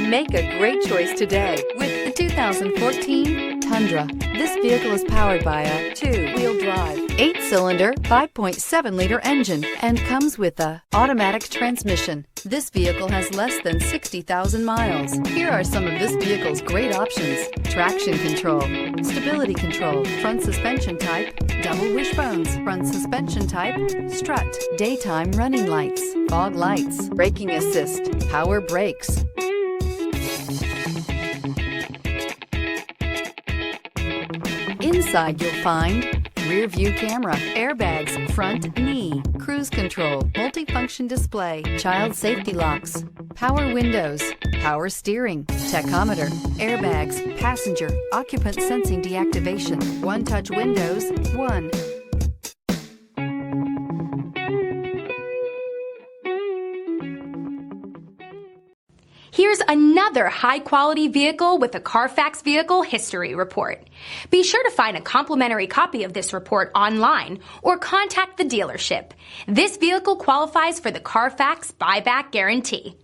Make a great choice today with the 2014 Tundra. This vehicle is powered by a 2-wheel drive, 8-cylinder, 5.7-liter engine and comes with a automatic transmission. This vehicle has less than 60,000 miles. Here are some of this vehicle's great options: traction control, stability control, front suspension type, double wishbones, front suspension type, strut, daytime running lights, fog lights, braking assist, power brakes. Inside you'll find rear view camera, airbags, front knee, cruise control, multifunction display, child safety locks, power windows, power steering, tachometer, airbags, passenger, occupant sensing deactivation, one-touch windows, 1. Here's another high-quality vehicle with a Carfax Vehicle History Report. Be sure to find a complimentary copy of this report online or contact the dealership. This vehicle qualifies for the Carfax Buyback Guarantee.